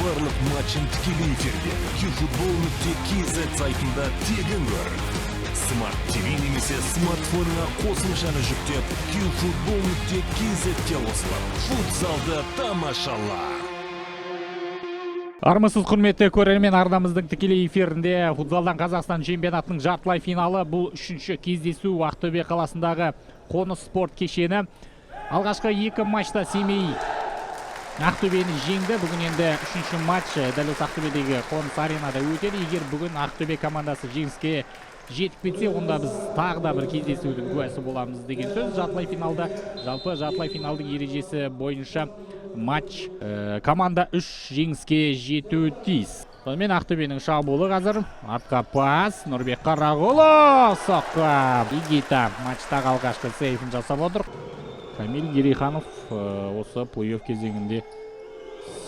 барлық матчын тікелей эфирде QFootball.kz сайтында тегін көр. Smart TV немесе смартфоныңа қосымшаны жүктеп QFootball.kz-те қосылып, футзалды тамашала. Армысыз құрметті көрермен, арнамыздың тікелей эфирінде футзалдан Қазақстан чемпионатының жартылай финалы. Бұл үшінші кездесу Ақтөбе қаласындағы Қоныс спорт кешені. Алғашқы екі матчта Семей Ақтөбені жеңді. Бүгін енді үшінші матч дәл осы Ақтөбедегі Қоныс аренада өтеді. Егер бүгін Ақтөбе командасы жеңіске жетіп кетсе, онда біз тағы да бір кездесудің куәсі боламыз деген сөз. Жартылай финалда, жалпы жартылай финалдың ережесі бойынша матч команда 3 жеңіске жетуі тиіс. Сонымен Ақтөбенің шабуылы қазір. Артқа пас, Нұрбек Қарағұлы соққы. Игита матчтағы алғашқы сейфін жасап отыр. Камил Герейханов осы плей-офф кезеңінде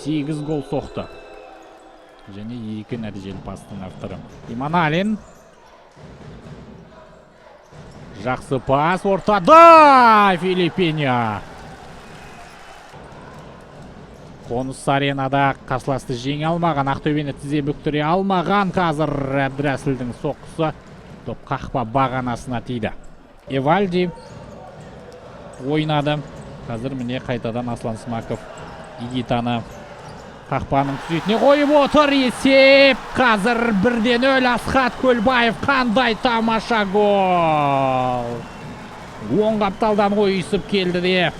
8 гол соқты. Және 2 нәтижелі пастың авторы. Иманалин. Жақсы пас ортада. Филиппиня. Қоныс аренада қарсыласты жеңе алмаған, Ақтөбені тізе бүктіре алмаған қазір Әбдірәсілдің соққысы топ қақпа бағанасына тиді. Эвальди ойнады. Қазір міне қайтадан Аслан Смаков Игитаны қақпаның күзетіне қойып отыр. Есеп қазір 1-0. Асхат Көлбаев, қандай тамаша гол! Оң қапталдан ойысып келді де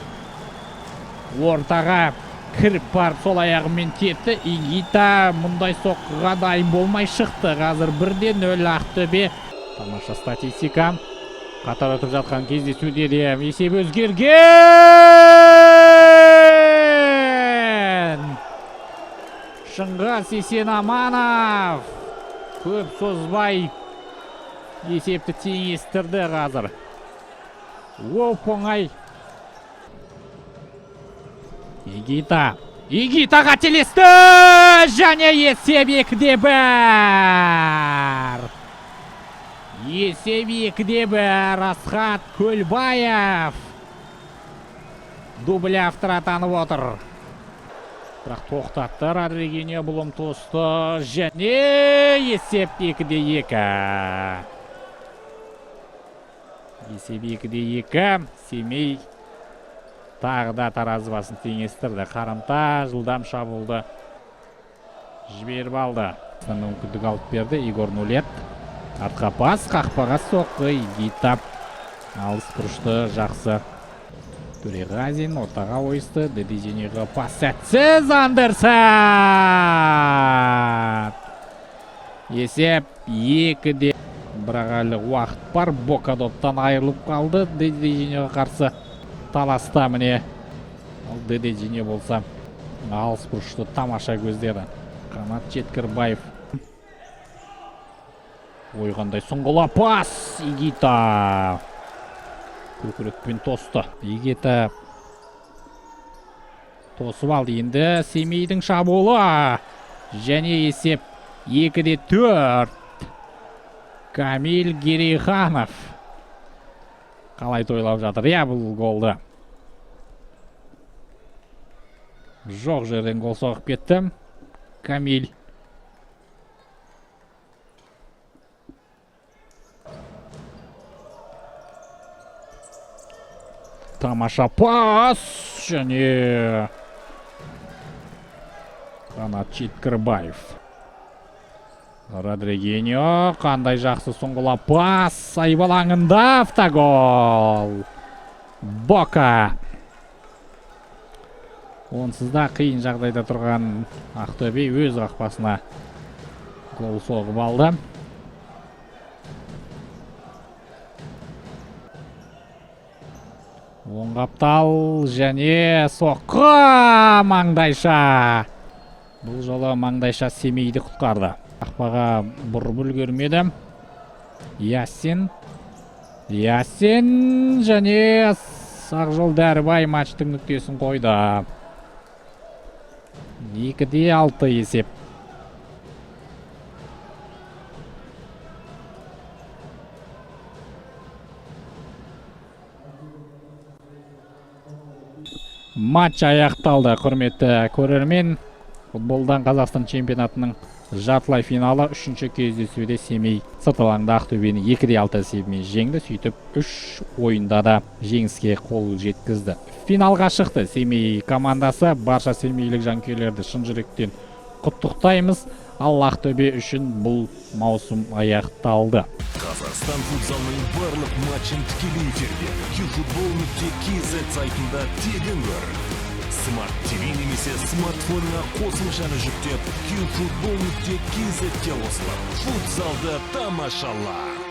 ортаға кіріп барып сол аяғымен тепті. Игита мұндай соққыға дайын болмай шықты. Қазір 1-0 Ақтөбе. Тамаша статистика. Қатар өтіп жатқан кездесуде де есеп өзгерген. Шыңғыс Есенаманов көп созбай есепті теңестірді қазір. Оп-оңай. Игита қателесті, және есеп 2-1. Есеп 2-1. Асхат Көлбаев дубль авторы атанып отыр. Бірақ тоқтатты Родригиньо бұлым тосты, және есеп 2-2. Есеп 2-2. Семей тағы да таразы басын теңестірді. Қарымта жылдам шабуылды жіберіп алды. Мүмкіндік алып берді Игор Нулет. Артқа пас, қақпаға соққы. Игита алыс бұрышты жақсы. Төреғазин ортаға ойысты. Дедеженеға пас сәтсіз. Андерсон. Есеп 2-де. Бірақ әлі уақыт бар. Бока доптан айырылып қалды. Дедеженеға қарсы таласта міне. Ол Дедежене болса алыс бұрышты тамаша көздері. Қанат Жеткірбаев. Ойғандай сұңғыла пас. Игита көкірекпен тосты. Игита тосып алды. Енді Семейдің шабуылы. Және есеп 2-4. Камил Герейханов қалай тойлап жатыр. Бұл голды. Жоқ жерден гол соғып кетті. Камил. Тамаша пас. Және Қанат Жеткірбаев. Родригиньо қандай жақсы сұңғыла пас. Айбалаңында автогол. Бока. Онсыз да қиын жағдайда тұрған Ақтөбе өз қақпасына гол соғып алды. Оң қаптал және соққы. Маңдайша. Бұл жолы Маңдайша Семейді құтқарды. Қақпаға бұрып үлгермеді. Ясин және Ақжол Дәрібай матчтың нүктесін қойды. 2-6 есеп. Матч аяқталды, құрметті көрермен. Футболдан Қазақстан чемпионатының жартылай финалы 3-ші кездесуде Семей сырт алаңда Ақтөбені 2-6 есебімен жеңді. Сөйтіп 3 ойында да жеңіске қол жеткізді. Финалға шықты Семей командасы. Барша семейлік жанкүйерлерді шын жүректен құттықтаймыз. Ал Ақтөбе үшін бұл маусым аяқталды. Қазақстан футзалының барлық матчын тікелей эфирде eFootball.kz сайтында тегін көр. Smart TV немесе смартфонына қосымшаны жүктеп eFootball.kz-ке қосылып, футзалды тамашала.